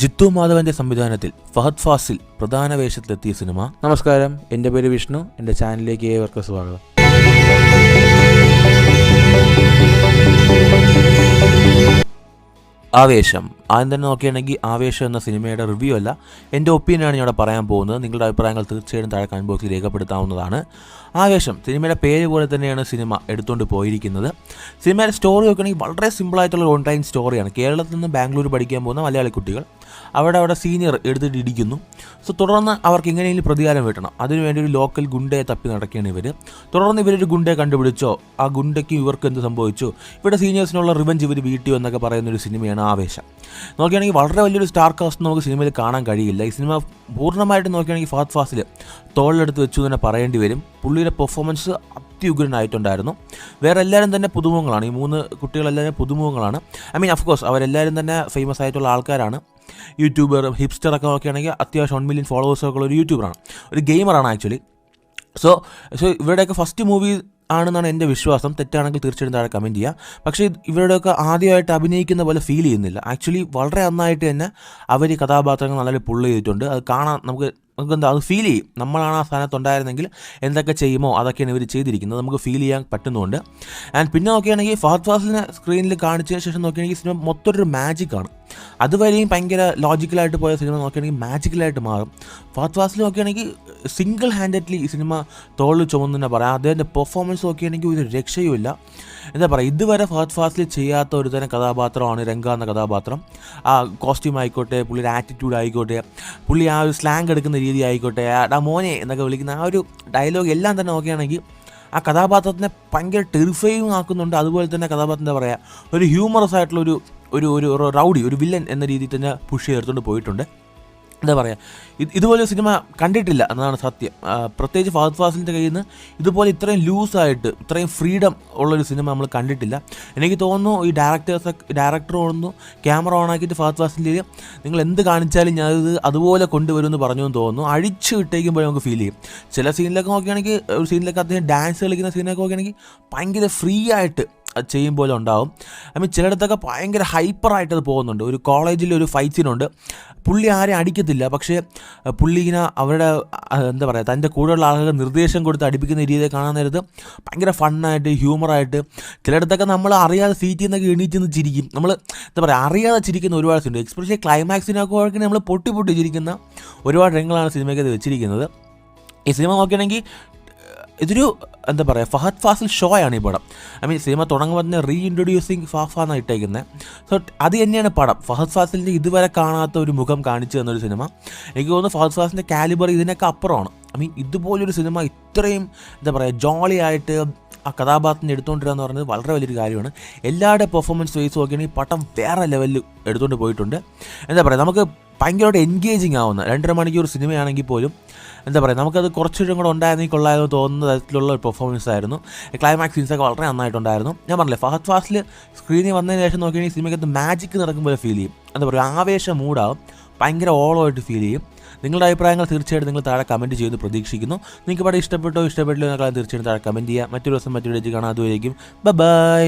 ജിത്തു മാധവന്റെ സംവിധാനത്തിൽ ഫഹദ് ഫാസിൽ പ്രധാന വേഷത്തിലെത്തിയ സിനിമ. നമസ്കാരം, എൻ്റെ പേര് വിഷ്ണു. എൻ്റെ ചാനലിലേക്ക് ഏവർക്കും സ്വാഗതം. ആവേശം ആദ്യം തന്നെ നോക്കുകയാണെങ്കിൽ ആവേശം എന്ന സിനിമയുടെ റിവ്യൂ അല്ല, എൻ്റെ ഒപ്പീനിയനാണ് ഞാൻ ഇവിടെ പറയാൻ പോകുന്നത്. നിങ്ങളുടെ അഭിപ്രായങ്ങൾ തീർച്ചയായും താഴെ കമന്റ് ബോക്സിൽ രേഖപ്പെടുത്താവുന്നതാണ്. ആവേശം സിനിമയുടെ പേര് പോലെ തന്നെയാണ് സിനിമ എടുത്തുകൊണ്ട് പോയിരിക്കുന്നത്. സിനിമയുടെ സ്റ്റോറി നോക്കുകയാണെങ്കിൽ വളരെ സിമ്പിളായിട്ടുള്ള ഓൺലൈൻ സ്റ്റോറിയാണ്. കേരളത്തിൽ നിന്ന് ബാംഗ്ലൂർ പഠിക്കാൻ പോകുന്ന മലയാളി കുട്ടികൾ അവിടെ സീനിയർ എടുത്തിട്ട് ഇടിക്കുന്നു. സോ തുടർന്ന് അവർക്ക് എങ്ങനെയെങ്കിലും പ്രതികാരം കിട്ടണം. അതിനുവേണ്ടി ഒരു ലോക്കൽ ഗുണ്ടയെ തപ്പി നടക്കുകയാണ് ഇവർ. തുടർന്ന് ഇവരൊരു ഗുണ്ടയെ കണ്ടുപിടിച്ചോ, ആ ഗുണ്ടയ്ക്ക് ഇവർക്ക് എന്ത് സംഭവിച്ചു, ഇവിടെ സീനിയേഴ്സിനുള്ള റിവഞ്ച് ഇവർ വീട്ടിയോ എന്നൊക്കെ പറയുന്നൊരു സിനിമയാണ് ആവേശം. നോക്കുകയാണെങ്കിൽ വളരെ വലിയൊരു സ്റ്റാർ കാസ്റ്റ് നമുക്ക് സിനിമയിൽ കാണാൻ കഴിയില്ല. ഈ സിനിമ പൂർണ്ണമായിട്ട് നോക്കുകയാണെങ്കിൽ ഫഹദ് ഫാസിൽ തോളിലെടുത്ത് വെച്ചു തന്നെ പറയേണ്ടി വരും. പുള്ളിയുടെ പെർഫോമൻസ് അത്യുഗ്രനായിട്ടുണ്ടായിരുന്നു. വേറെ എല്ലാവരും തന്നെ പുതുമുഖങ്ങളാണ്. ഈ 3 കുട്ടികളെല്ലാവരും പുതുമുഖങ്ങളാണ്. അഫ്കോഴ്സ് അവരെല്ലാവരും തന്നെ ഫേമസ് ആയിട്ടുള്ള ആൾക്കാരാണ്. യൂട്യൂബർ, ഹിപ്സ്റ്ററൊക്കെ നോക്കുകയാണെങ്കിൽ അത്യാവശ്യം 1 മില്യൺ ഫോളോവേഴ്സൊക്കെ ഉള്ള ഒരു യൂട്യൂബറാണ്, ഒരു ഗെയിമറാണ് ആക്ച്വലി. സോ ഇവരുടെയൊക്കെ ഫസ്റ്റ് മൂവി ആണെന്നാണ് എൻ്റെ വിശ്വാസം. തെറ്റാണെങ്കിൽ തീർച്ചയായിട്ടും താഴെ കമൻറ്റ് ചെയ്യുക. പക്ഷേ ഇവരുടെയൊക്കെ ആദ്യമായിട്ട് അഭിനയിക്കുന്ന പോലെ ഫീൽ ചെയ്യുന്നില്ല. ആക്ച്വലി വളരെ നന്നായിട്ട് തന്നെ അവർ കഥാപാത്രങ്ങൾ നല്ലൊരു പുള്ള് ചെയ്തിട്ടുണ്ട്. അത് കാണാൻ നമുക്കെന്താ അത് ഫീൽ ചെയ്യും. നമ്മളാണ് ആ സ്ഥാനത്തുണ്ടായിരുന്നെങ്കിൽ എന്തൊക്കെ ചെയ്യുമോ അതൊക്കെയാണ് ഇവർ ചെയ്തിരിക്കുന്നത്, നമുക്ക് ഫീൽ ചെയ്യാൻ പറ്റുന്നുണ്ട്. ആൻഡ് പിന്നെ നോക്കുകയാണെങ്കിൽ ഫഹദ് ഫാസിലിനെ സ്ക്രീനിൽ കാണിച്ചതിന് ശേഷം നോക്കുകയാണെങ്കിൽ സിനിമ മൊത്തമൊരു മാജിക്കാണ്. അതുവരെയും ഭയങ്കര ലോജിക്കലായിട്ട് പോയ സിനിമ നോക്കുകയാണെങ്കിൽ മാജിക്കലായിട്ട് മാറും. ഫഹദ് ഫാസിൽ നോക്കുകയാണെങ്കിൽ സിംഗിൾ ഹാൻഡഡ്ലി ഈ സിനിമ തോളിൽ ചുമന്ന് പറയാം. അദ്ദേഹത്തിൻ്റെ പെർഫോമൻസ് നോക്കുകയാണെങ്കിൽ ഒരു രക്ഷയുമില്ല. എന്താ പറയുക, ഇതുവരെ ഫഹദ് ഫാസിൽ ചെയ്യാത്ത ഒരു തരം കഥാപാത്രമാണ് രംഗ എന്ന കഥാപാത്രം. ആ കോസ്റ്റ്യൂം ആയിക്കോട്ടെ, പുള്ളിയുടെ ആറ്റിറ്റ്യൂഡ് ആയിക്കോട്ടെ, പുള്ളി ആ ഒരു സ്ലാങ് എടുക്കുന്ന രീതി ആയിക്കോട്ടെ, ഡാ മോനെ എന്നൊക്കെ വിളിക്കുന്ന ആ ഒരു ഡയലോഗ് എല്ലാം തന്നെ നോക്കുകയാണെങ്കിൽ ആ കഥാപാത്രത്തിനെ ഭയങ്കര ടെറിഫൈയും ആക്കുന്നുണ്ട്. അതുപോലെ തന്നെ കഥാപാത്രം എന്താ പറയുക, ഒരു ഹ്യൂമറസ് ആയിട്ടുള്ള ഒരു റൗഡി, ഒരു വില്ലൻ എന്ന രീതിയിൽ തന്നെ പുഷ് ചെയ്തെടുത്തുകൊണ്ട് പോയിട്ടുണ്ട്. എന്താ പറയുക, ഇതുപോലെ സിനിമ കണ്ടിട്ടില്ല എന്നതാണ് സത്യം. പ്രത്യേകിച്ച് ഫഹദ് ഫാസിലിൻ്റെ കയ്യിൽ നിന്ന് ഇതുപോലെ ഇത്രയും ലൂസായിട്ട് ഇത്രയും ഫ്രീഡം ഉള്ളൊരു സിനിമ നമ്മൾ കണ്ടിട്ടില്ല. എനിക്ക് തോന്നുന്നു ഈ ഡയറക്ടർ തോന്നുന്നു ക്യാമറ ഓണാക്കിയിട്ട് ഫഹദ് ഫാസിലിൽ നിങ്ങൾ എന്ത് കാണിച്ചാലും ഞാനത് അതുപോലെ കൊണ്ടുവരുമെന്ന് പറഞ്ഞു എന്ന് തോന്നുന്നു. അഴിച്ചു വിട്ടേക്കുമ്പോൾ നമുക്ക് ഫീൽ ചെയ്യും. ചില സീനിലൊക്കെ നോക്കുകയാണെങ്കിൽ, ഒരു സീനിലൊക്കെ അദ്ദേഹം ഡാൻസ് കളിക്കുന്ന സീനൊക്കെ നോക്കുകയാണെങ്കിൽ ഭയങ്കര ഫ്രീ ആയിട്ട് ചെയ്യും പോലെ ഉണ്ടാവും. ചിലയിടത്തൊക്കെ ഭയങ്കര ഹൈപ്പറായിട്ടത് പോകുന്നുണ്ട്. ഒരു കോളേജിൽ ഒരു ഫൈറ്റ് സീനുണ്ട്. പുള്ളി ആരെയും അടിക്കത്തില്ല, പക്ഷേ പുള്ളി ഇങ്ങനെ അവരുടെ എന്താ പറയുക, തൻ്റെ കൂടെയുള്ള ആളുകൾക്ക് നിർദ്ദേശം കൊടുത്ത് അടിപ്പിക്കുന്ന രീതിയിൽ കാണാൻ നേരത്ത് ഭയങ്കര ഫണ്ണായിട്ട് ഹ്യൂമറായിട്ട് ചിലയിടത്തൊക്കെ നമ്മൾ അറിയാതെ സീറ്റിൽ നിന്നൊക്കെ എണീറ്റ് നിന്ന് ചിരിക്കും. നമ്മൾ എന്താ പറയുക, അറിയാതെ ചിരിക്കുന്ന ഒരുപാട് സീനുണ്ട്. എക്സ്പെഷ്യലി ക്ലൈമാക്സിനൊക്കെ നമ്മൾ പൊട്ടി ചിരിക്കുന്ന ഒരുപാട് രംഗങ്ങളാണ് സിനിമയ്ക്ക് വെച്ചിരിക്കുന്നത്. ഈ സിനിമ നോക്കുകയാണെങ്കിൽ ഇതൊരു എന്താ പറയുക, ഫഹദ് ഫാസിൽ ഷോ ആണ് ഈ പടം. സിനിമ തുടങ്ങുമ്പോൾ തന്നെ റീഇൻട്രൊഡ്യൂസിങ് ഫാഫ എന്നാണ് ഇട്ടേക്കുന്നത്. സോ അത് തന്നെയാണ് പടം. ഫഹദ് ഫാസിലിൻ്റെ ഇതുവരെ കാണാത്ത ഒരു മുഖം കാണിച്ചു തന്നൊരു സിനിമ. എനിക്ക് തോന്നുന്നു ഫഹദ് ഫാസിലിൻ്റെ കാലിബർ ഇതിനൊക്കെ അപ്പുറമാണ്. ഇതുപോലൊരു സിനിമ ഇത്രയും എന്താ പറയുക ജോളിയായിട്ട് ആ കഥാപാത്രത്തിന് എടുത്തുകൊണ്ടിരിക്കുക എന്ന് പറയുന്നത് വളരെ വലിയൊരു കാര്യമാണ്. എല്ലാവരുടെ പെർഫോമൻസ് വൈസ് നോക്കുകയാണെങ്കിൽ പടം വേറെ ലെവലിൽ എടുത്തുകൊണ്ട് പോയിട്ടുണ്ട്. എന്താ പറയുക, നമുക്ക് ഭയങ്കരമായിട്ട് എൻഗേജിങ് ആവുന്ന 2.5 മണിക്കൂർ സിനിമയാണെങ്കിൽ പോലും എന്താ പറയുക, നമുക്കത് കുറച്ചുകൂടെ കൂടെ ഉണ്ടായിരുന്നെങ്കിൽ കൊള്ളാമെന്ന് തോന്നുന്ന തരത്തിലുള്ള ഒരു പെർഫോമൻസ് ആയിരുന്നു. ക്ലൈമാക്സ് സീൻസൊക്കെ വളരെ നന്നായിട്ടുണ്ടായിരുന്നു. ഞാൻ പറഞ്ഞില്ലേ, ഫഹദ് ഫാസിൽ സ്ക്രീനിൽ വന്നതിന് ശേഷം നോക്കുകയാണെങ്കിൽ സിനിമയ്ക്കകത്ത് മാജിക്ക് നടക്കുമ്പോൾ ഫീൽ ചെയ്യും. എന്താ പറയുക, ആവേശം മൂടാവും, ഭയങ്കര ഓളമായിട്ട് ഫീൽ ചെയ്യും. നിങ്ങളുടെ അഭിപ്രായങ്ങൾ തീർച്ചയായിട്ടും നിങ്ങൾ താഴെ കമൻറ്റ് ചെയ്യുന്നു പ്രതീക്ഷിക്കുന്നു. നിങ്ങൾക്ക് ഇവിടെ ഇഷ്ടപ്പെട്ടില്ലോ എന്നൊക്കെ തീർച്ചയായിട്ടും താഴെ കമൻറ്റ് ചെയ്യുക. മറ്റൊരു ദിവസം മറ്റൊരു കാണാം. അതുവരേക്കും ബൈ.